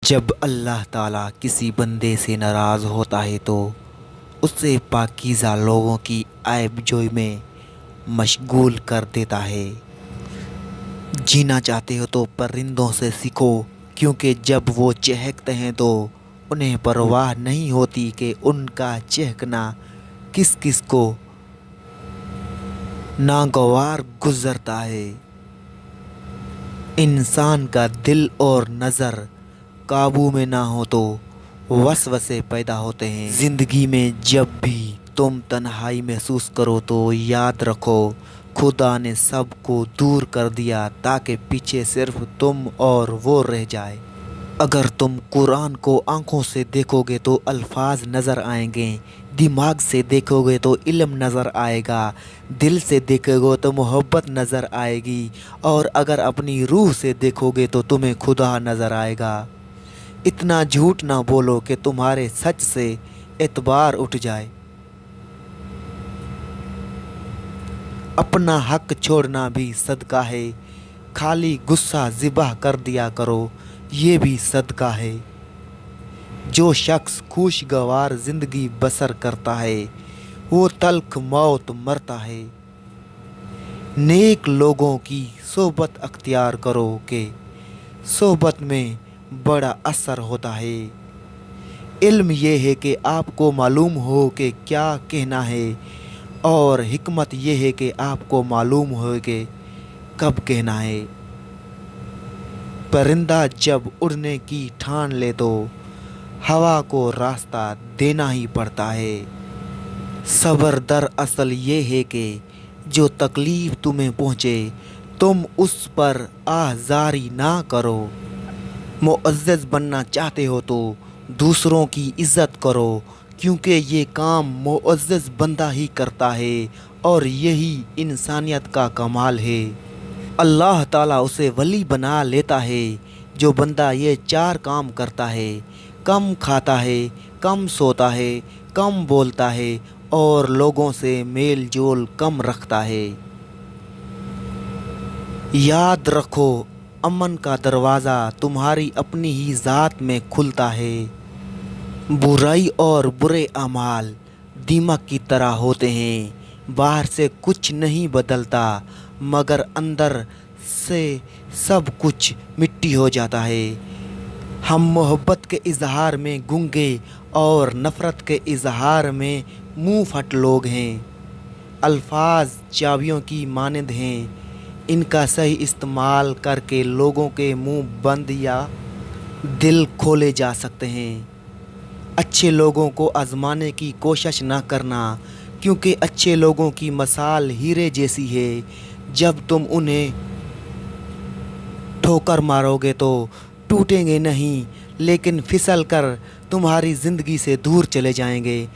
जब अल्लाह ताला किसी बंदे से नाराज़ होता है तो उसे पाकीज़ा लोगों की ऐब-जोई में मशगूल कर देता है। जीना चाहते हो तो परिंदों से सीखो, क्योंकि जब वो चहकते हैं तो उन्हें परवाह नहीं होती कि उनका चहकना किस किस को नागवार गुजरता है। इंसान का दिल और नज़र काबू में ना हो तो वसवसे पैदा होते हैं। ज़िंदगी में जब भी तुम तन्हाई महसूस करो तो याद रखो, खुदा ने सब को दूर कर दिया ताकि पीछे सिर्फ तुम और वो रह जाए। अगर तुम कुरान को आंखों से देखोगे तो अल्फाज नज़र आएंगे, दिमाग से देखोगे तो इल्म नज़र आएगा, दिल से देखोगे तो मोहब्बत नज़र आएगी, और अगर अपनी रूह से देखोगे तो तुम्हें खुदा नज़र आएगा। इतना झूठ ना बोलो कि तुम्हारे सच से एतबार उठ जाए। अपना हक छोड़ना भी सदका है, खाली गुस्सा ज़िबह कर दिया करो, ये भी सदका है। जो शख्स खुशगवार ज़िंदगी बसर करता है वो तल्ख मौत मरता है। नेक लोगों की सोबत अख्तियार करो कि सोबत में बड़ा असर होता है। इल्म ये है कि आपको मालूम हो कि क्या कहना है, और हिकमत ये है कि आपको मालूम हो कि कब कहना है। परिंदा जब उड़ने की ठान ले तो हवा को रास्ता देना ही पड़ता है। सब्र दरअसल ये है कि जो तकलीफ़ तुम्हें पहुँचे तुम उस पर आज़ारी ना करो। मुअज़्ज़ज़ बनना चाहते हो तो दूसरों की इज़्ज़त करो, क्योंकि ये काम मुअज़्ज़ज़ बंदा ही करता है और यही इंसानियत का कमाल है। अल्लाह ताला उसे वली बना लेता है जो बंदा ये 4 काम करता है: कम खाता है, कम सोता है, कम बोलता है और लोगों से मेल जोल कम रखता है। याद रखो, अमन का दरवाज़ा तुम्हारी अपनी ही ज़ात में खुलता है। बुराई और बुरे अमाल दीमक की तरह होते हैं, बाहर से कुछ नहीं बदलता मगर अंदर से सब कुछ मिट्टी हो जाता है। हम मोहब्बत के इजहार में गूंगे और नफ़रत के इजहार में मुंह फट लोग हैं। अल्फाज चाबियों की मानंद हैं, इनका सही इस्तेमाल करके लोगों के मुंह बंद या दिल खोले जा सकते हैं। अच्छे लोगों को आजमाने की कोशिश ना करना, क्योंकि अच्छे लोगों की मसाल हीरे जैसी है। जब तुम उन्हें ठोकर मारोगे तो टूटेंगे नहीं, लेकिन फिसल कर तुम्हारी ज़िंदगी से दूर चले जाएंगे।